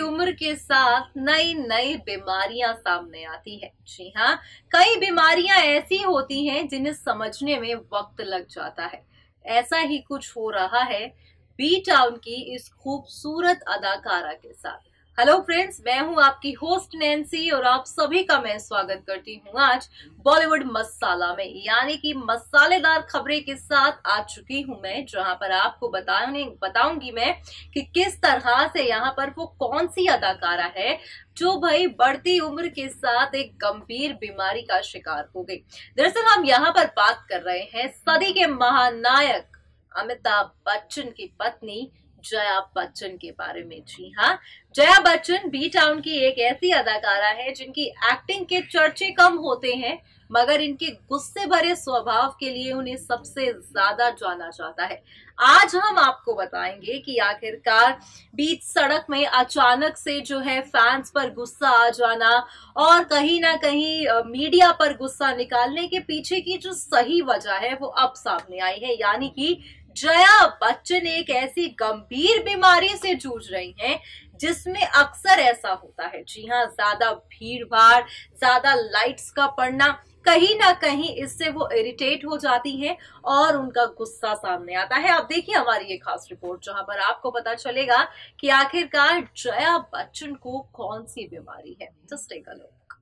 उम्र के साथ नई नई बीमारियां सामने आती है। जी हाँ, कई बीमारियां ऐसी होती हैं जिन्हें समझने में वक्त लग जाता है। ऐसा ही कुछ हो रहा है बी टाउन की इस खूबसूरत अदाकारा के साथ। हेलो फ्रेंड्स, मैं हूं आपकी होस्ट नैन्सी और आप सभी का मैं स्वागत करती हूं आज बॉलीवुड मसाला में, यानी कि मसालेदार खबरें के साथ आ चुकी हूं मैं, जहां पर आपको बताऊंगी मैं कि किस तरह से यहाँ पर वो कौन सी अदाकारा है जो भाई बढ़ती उम्र के साथ एक गंभीर बीमारी का शिकार हो गई। दरअसल हम यहाँ पर बात कर रहे हैं सदी के महानायक अमिताभ बच्चन की पत्नी जया बच्चन के बारे में। जी हाँ, जया बच्चन बी टाउन की एक ऐसी अदाकारा है जिनकी एक्टिंग के चर्चे कम होते हैं, मगर इनके गुस्से भरे स्वभाव के लिए उन्हें सबसे ज्यादा जाना जाता है। आज हम आपको बताएंगे कि आखिरकार बीच सड़क में अचानक से जो है फैंस पर गुस्सा आ जाना और कहीं ना कहीं मीडिया पर गुस्सा निकालने के पीछे की जो सही वजह है वो अब सामने आई है, यानी कि जया बच्चन एक ऐसी गंभीर बीमारी से जूझ रही हैं जिसमें अक्सर ऐसा होता है। जी हाँ, ज्यादा भीड़ भाड़, ज्यादा लाइट्स का पड़ना, कहीं ना कहीं इससे वो इरिटेट हो जाती हैं और उनका गुस्सा सामने आता है। आप देखिए हमारी ये खास रिपोर्ट, जहां पर आपको पता चलेगा कि आखिरकार जया बच्चन को कौन सी बीमारी है। Just take a look.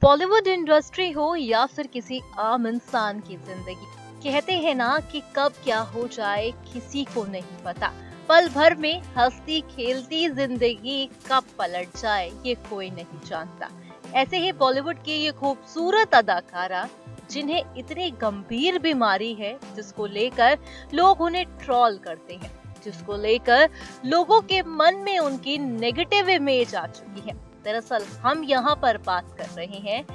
Bollywood industry हो या फिर किसी आम इंसान की जिंदगी, कहते हैं ना कि कब क्या हो जाए किसी को नहीं पता। पल भर में हंसती खेलती जिंदगी कब पलट जाए ये कोई नहीं जानता। ऐसे ही बॉलीवुड की ये खूबसूरत अदाकारा जिन्हें इतनी गंभीर बीमारी है, जिसको लेकर लोग उन्हें ट्रोल करते हैं, जिसको लेकर लोगों के मन में उनकी नेगेटिव इमेज आ चुकी है। दरअसल हम यहाँ पर बात कर रहे हैं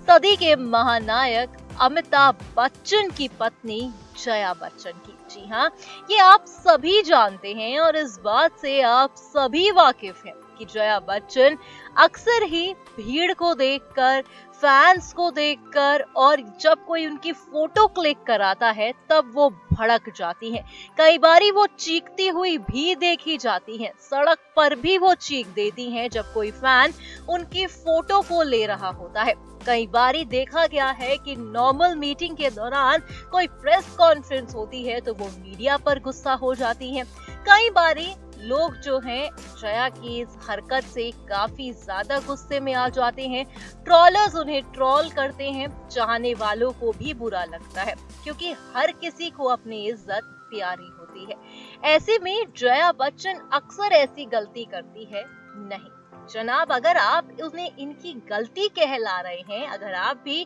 सदी के महानायक अमिताभ बच्चन की पत्नी जया बच्चन की। जी हाँ, ये आप सभी जानते हैं और इस बात से आप सभी वाकिफ हैं कि जया बच्चन अक्सर ही भीड़ को देखकर, फैंस को देखकर और जब कोई उनकी फोटो क्लिक कराता है तब वो भड़क जाती हैं। कई बारी वो चीखती हुई भी देखी जाती हैं, सड़क पर भी वो चीख देती हैं जब कोई फैन उनकी फोटो को ले रहा होता है। कई बारी देखा गया है कि नॉर्मल मीटिंग के दौरान कोई प्रेस कॉन्फ्रेंस होती है तो वो मीडिया पर गुस्सा हो जाती हैं। कई बारी लोग जो हैं जया की इस हरकत से काफी ज्यादा गुस्से में आ जाते हैं। ट्रोलर्स उन्हें ट्रोल करते हैं, चाहने वालों को भी बुरा लगता है क्योंकि हर किसी को अपनी इज्जत प्यारी होती है। ऐसे में जया बच्चन अक्सर ऐसी गलती करती है नहीं जनाब, अगर आप उन्हें इनकी गलती कहला रहे हैं, अगर आप भी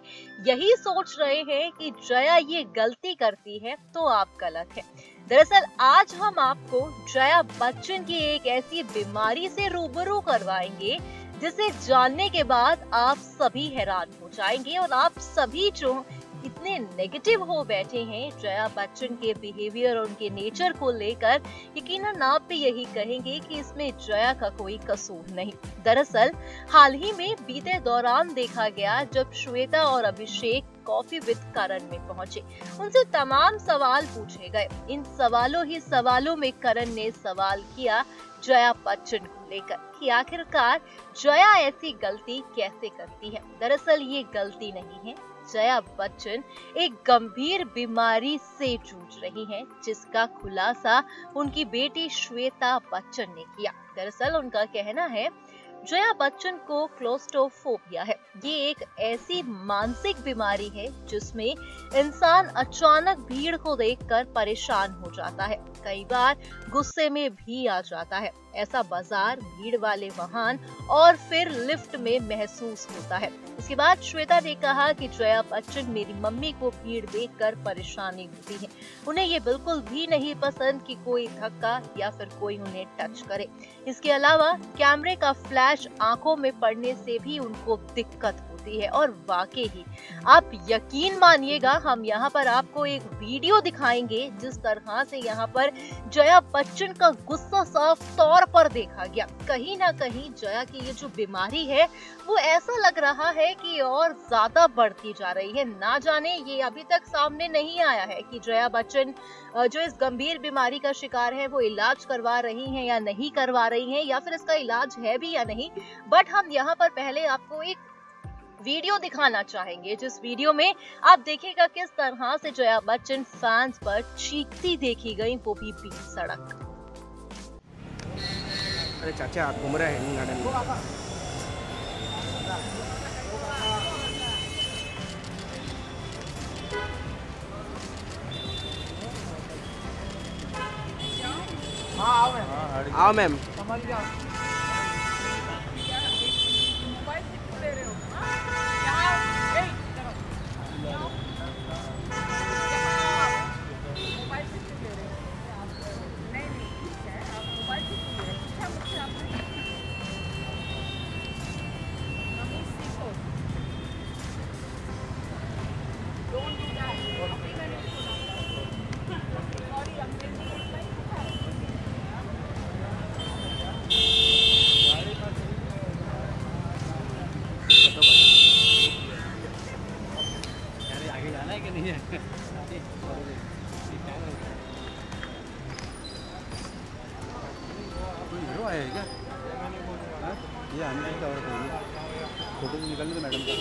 यही सोच रहे हैं कि जया ये गलती करती है तो आप गलत हैं। दरअसल आज हम आपको जया बच्चन की एक ऐसी बीमारी से रूबरू करवाएंगे जिसे जानने के बाद आप सभी हैरान हो जाएंगे और आप सभी जो इतने नेगेटिव हो बैठे हैं जया बच्चन के बिहेवियर और उनके नेचर को लेकर, यकीनन आप भी यही कहेंगे कि इसमें जया का कोई कसूर नहीं। दरअसल हाल ही में बीते दौरान देखा गया जब श्वेता और अभिषेक कॉफी विद करण में पहुंचे, उनसे तमाम सवाल पूछे गए। इन सवालों में करण ने सवाल किया जया बच्चन को लेकर कि आखिरकार जया ऐसी गलती कैसे करती है। दरअसल ये गलती नहीं है, जया बच्चन एक गंभीर बीमारी से जूझ रही हैं, जिसका खुलासा उनकी बेटी श्वेता बच्चन ने किया। दरअसल उनका कहना है जया बच्चन को क्लोस्ट्रोफोबिया है। ये एक ऐसी मानसिक बीमारी है जिसमें इंसान अचानक भीड़ को देखकर परेशान हो जाता है, कई बार गुस्से में भी आ जाता है। ऐसा बाजार, भीड़ वाले वाहन और फिर लिफ्ट में महसूस होता है। इसके बाद श्वेता ने कहा कि जया बच्चन मेरी मम्मी को भीड़ देखकर परेशानी होती है। उन्हें ये बिल्कुल भी नहीं पसंद कि कोई धक्का या फिर कोई उन्हें टच करे। इसके अलावा कैमरे का फ्लैश आंखों में पड़ने से भी उनको दिक्कत होती होती है। और वाकई ही आप यकीन मानिएगा, हम यहाँ पर आपको एक वीडियो दिखाएंगे जिस तरह से यहाँ पर जया बच्चन का गुस्सा साफ तौर पर देखा गया। कहीं ना कहीं जया की ये जो बीमारी है वो ऐसा लग रहा है कि और ज्यादा बढ़ती जा रही है। ना जाने ये अभी तक सामने नहीं आया है कि जया बच्चन जो इस गंभीर बीमारी का शिकार है वो इलाज करवा रही हैं या नहीं करवा रही हैं, या फिर इसका इलाज है भी या नहीं। बट हम यहाँ पर पहले आपको एक वीडियो दिखाना चाहेंगे, जिस वीडियो में आप देखिएगा किस तरह से जया बच्चन फैंस पर चीखती देखी गई, वो भी बीच सड़क। अरे चाचा आप घूम रहे हैं गार्डन में। आओ मैम। आगे जाना है कि नहीं है? हीरो आया है क्या? ये आने का और फोटो निकालने दो मैडम का।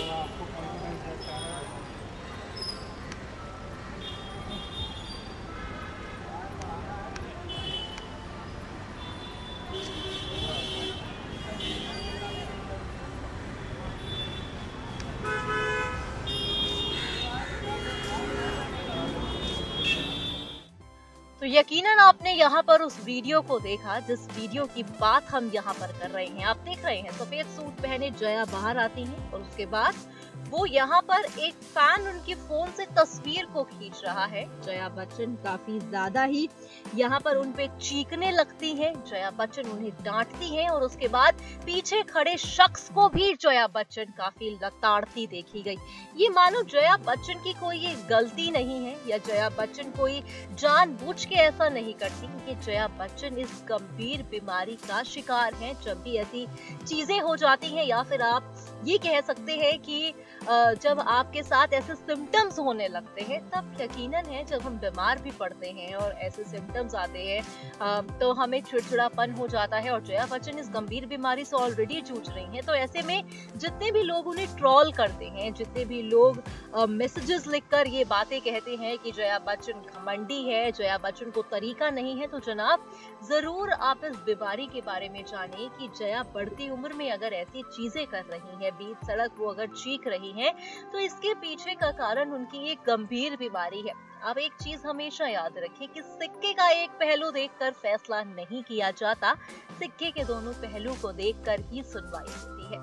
तो यकीनन आपने यहाँ पर उस वीडियो को देखा जिस वीडियो की बात हम यहाँ पर कर रहे हैं। आप देख रहे हैं सफेद सूट पहने जया बाहर आती हैं और उसके बाद वो यहाँ पर एक फैन उनकी फोन से तस्वीर को खींच रहा है। जया बच्चन काफी ज्यादा ही यहाँ पर उन पे चीखने लगती है। जया बच्चन उन्हें डांटती है और उसके बाद पीछे खड़े शख्स को भी जया बच्चन काफी लताड़ती देखी गई। ये मानो जया बच्चन की कोई ये गलती नहीं है या जया बच्चन कोई जानबूझ के ऐसा नहीं करती कि जया बच्चन इस गंभीर बीमारी का शिकार है। जब भी ऐसी चीजें हो जाती हैं या फिर आप ये कह सकते हैं कि जब आपके साथ ऐसे सिम्टम्स होने लगते हैं तब यकीनन है जब हम बीमार भी पड़ते हैं और ऐसे सिम्टम्स आते हैं तो हमें चिड़चिड़ापन हो जाता है। और जया बच्चन इस गंभीर बीमारी से ऑलरेडी जूझ रही हैं, तो ऐसे में जितने भी लोग उन्हें ट्रोल करते हैं, जितने भी लोग मैसेजेस लिखकर ये बातें कहते हैं कि जया बच्चन घमंडी है, जया बच्चन को तरीका नहीं है, तो जनाब जरूर आप इस बीमारी के बारे में जानिए कि जया बढ़ती उम्र में अगर ऐसी चीजें कर रही है, बीच सड़क वो अगर चीख रही है, तो इसके पीछे का कारण उनकी एक गंभीर बीमारी है। अब एक चीज हमेशा याद रखें कि सिक्के का एक पहलू देखकर फैसला नहीं किया जाता, सिक्के के दोनों पहलू को देखकर ही सुनवाई होती है।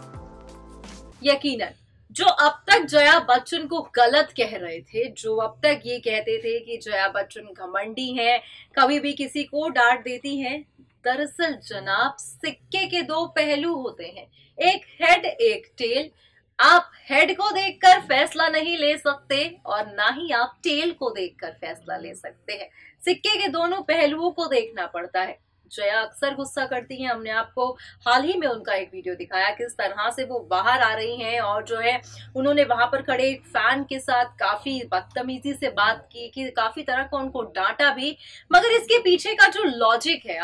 यकीनन जो अब तक जया बच्चन को गलत कह रहे थे, जो अब तक ये कहते थे कि जया बच्चन घमंडी हैं, कभी भी किसी को डांट देती हैं, दरअसल जनाब सिक्के के दो पहलू होते हैं, एक हेड एक टेल। आप हेड को देखकर फैसला नहीं ले सकते और ना ही आप टेल को देखकर फैसला ले सकते हैं। सिक्के के दोनों पहलुओं को देखना पड़ता है। जया अक्सर गुस्सा करती हैं। हमने आपको हाल ही में उनका एक वीडियो दिखाया किस तरह से वो बाहर आ रही हैं और जो है उन्होंने वहां पर खड़े एक फैन के साथ काफी बदतमीजी से बात की कि काफी तरह का उनको डांटा भी, मगर इसके पीछे का जो लॉजिक है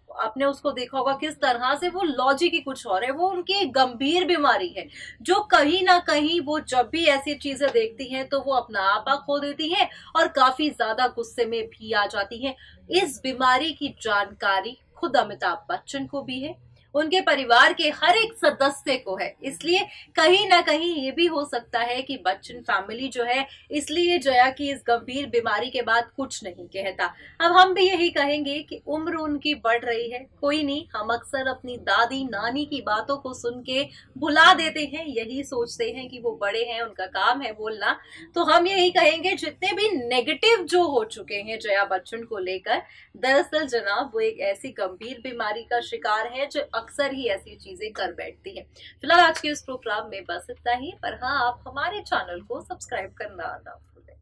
आपने उसको देखा होगा किस तरह से वो लॉजिक ही कुछ और है। वो उनकी एक गंभीर बीमारी है जो कहीं ना कहीं वो जब भी ऐसी चीजें देखती हैं तो वो अपना आपा खो देती हैं और काफी ज्यादा गुस्से में भी आ जाती हैं। इस बीमारी की जानकारी खुद अमिताभ बच्चन को भी है, उनके परिवार के हर एक सदस्य को है, इसलिए कहीं ना कहीं ये भी हो सकता है कि बच्चन फैमिली जो है इसलिए जया की इस गंभीर बीमारी के बाद कुछ नहीं कहता। अब हम भी यही कहेंगे कि उम्र उनकी बढ़ रही है, कोई नहीं, हम अक्सर अपनी दादी नानी की बातों को सुन के भुला देते हैं, यही सोचते हैं कि वो बड़े हैं, उनका काम है बोलना। तो हम यही कहेंगे जितने भी नेगेटिव जो हो चुके हैं जया बच्चन को लेकर, दरअसल जनाब वो एक ऐसी गंभीर बीमारी का शिकार है जो अक्सर ही ऐसी चीजें कर बैठती है। फिलहाल आज के इस प्रोग्राम में बस इतना ही, पर हाँ, आप हमारे चैनल को सब्सक्राइब करना ना भूलें।